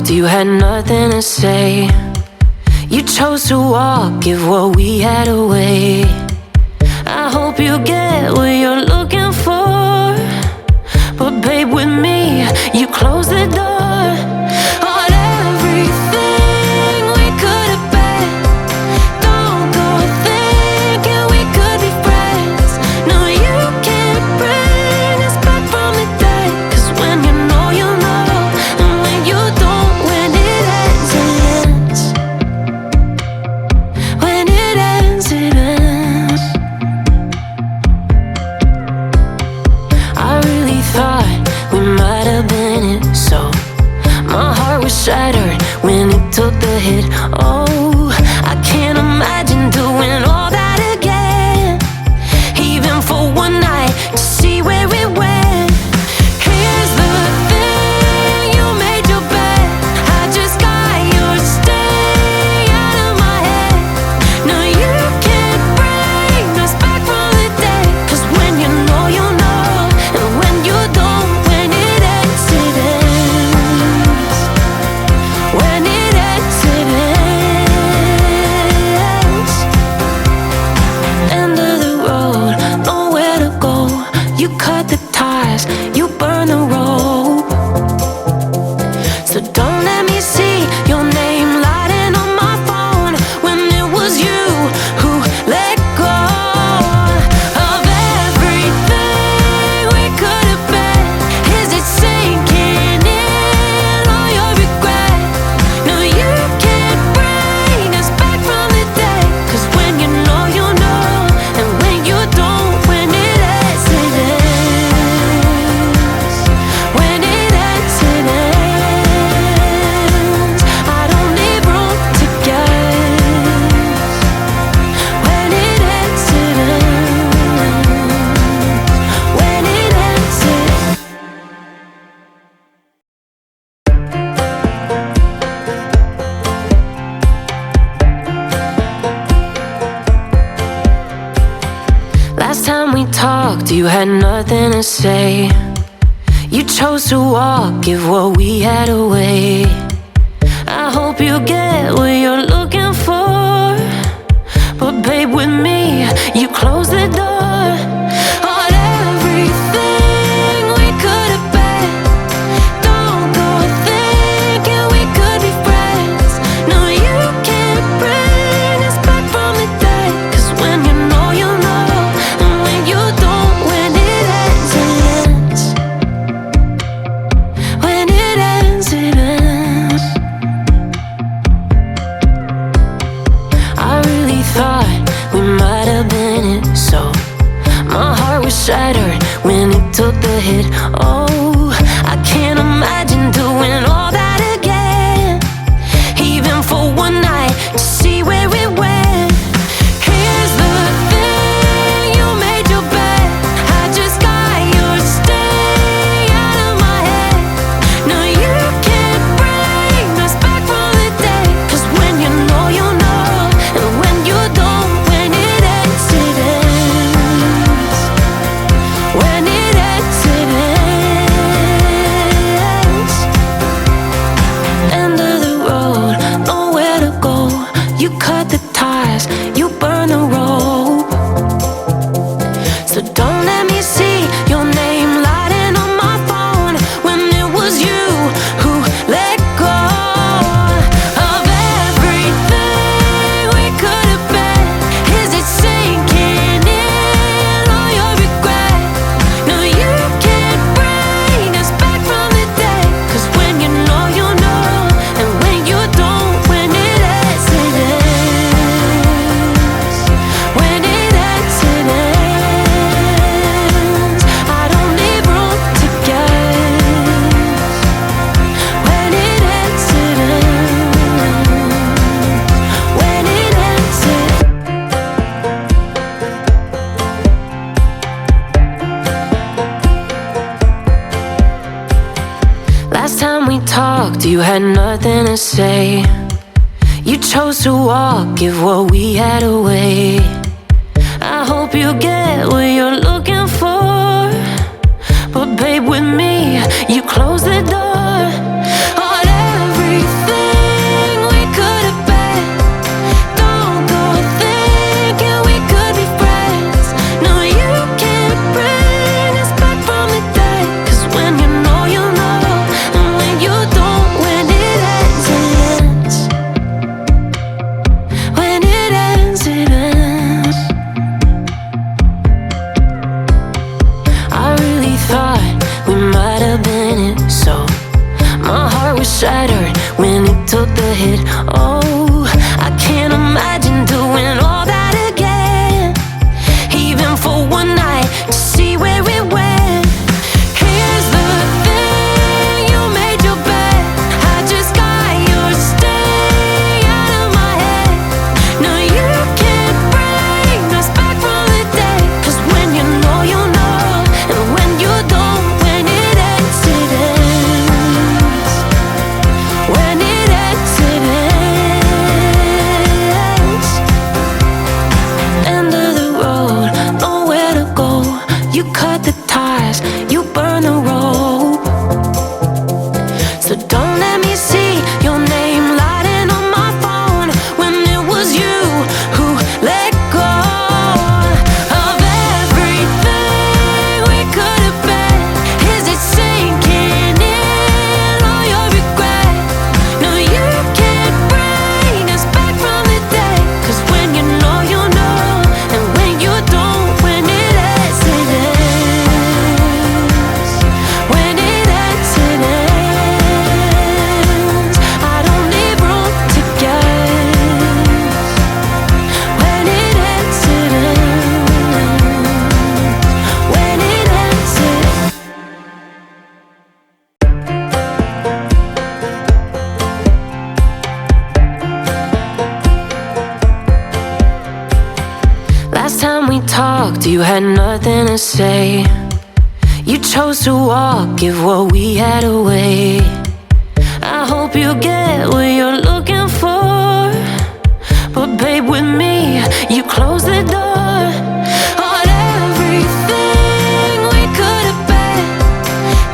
talked, you had nothing to say. You chose to walk, give what we had away. I hope you get what you're looking for, but babe, with me, you close the door on everything we could have been. Don't go thinking we could be friends. No, you can't bring us back from the dead. 'Cause when you know, you know, and when you don't, when it ends, it ends. When it ends, it ends. I really thought we might have been it, so my heart was shattered when it took the hit. Oh, I can't imagine doing all that again, even for one night to see where it went. Here's the thing, you made your bed, I just got your stay out of my head. No, you can't bring us back from the dead. 'Cause when you know, you know, and when you don't, when it ends, it ends. When it ends, it ends. End of the road, nowhere to go. You cut the ties, you burn the rope. So don't let me see your name lighting on my phone when it was you who let go of everything we could have been. Is it sinking in all your regret? No, you can't bring us back from the dead. 'Cause when you know, you know, and when you don't, when it ends, it ends. When it ends, it ends. I don't leave room to guess. When it ends, it ends. When it ends, it Last time we talked, you had nothing to say. You chose to walk, give what we had away. I hope you get what you're looking for, but babe, with me, you close the door on everything we could have been. Don't go thinking we could be friends. No, you can't bring us back from the dead. 'Cause when you know, you know, and when you don't, when it ends, it ends. When it ends, it ends. I really thought we might have been it, so my heart was shattered when it took the hit. Oh, I can't imagine doing all that again, even for one night to see where it went. Here's the thing, you made your bed, I just got your stay out of my head. No, you can't bring us back from the dead. 'Cause when you know, you know, and when you don't, when it ends, it ends. When it ends, it ends. End of the road, nowhere to go. You cut the ties, you burn the rope. So don't let me see your name lighting on my phone when it was you who let go of everything we could have been. Is it sinking in all your regret? No, you can't bring us back from the dead. 'Cause when you know, you know, and when you don't, when it ends, it ends. When it ends, it ends. I don't leave room to guess. When it ends, it ends. When it ends, it Last time we talked, you had nothing to say. You chose to walk, give what we had away. I hope you get what you're looking for, but babe, with me, you close the door on every Last time we talked, you had nothing to say. You chose to walk, give what we had away. I hope you get what you're looking for, but babe, with me, you close the door on everything we could have been.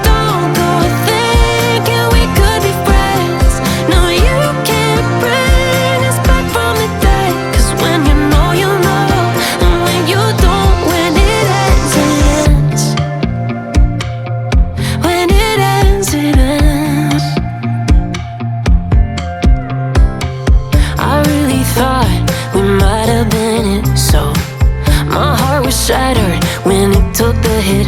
Don't go thinking we could be friends. No, you can't bring us back from the dead. 'Cause when you know, you know, and when you don't, when it ends, it ends. When it ends, it ends. I really thought we might have been it, so my heart was shattered when it took the hit.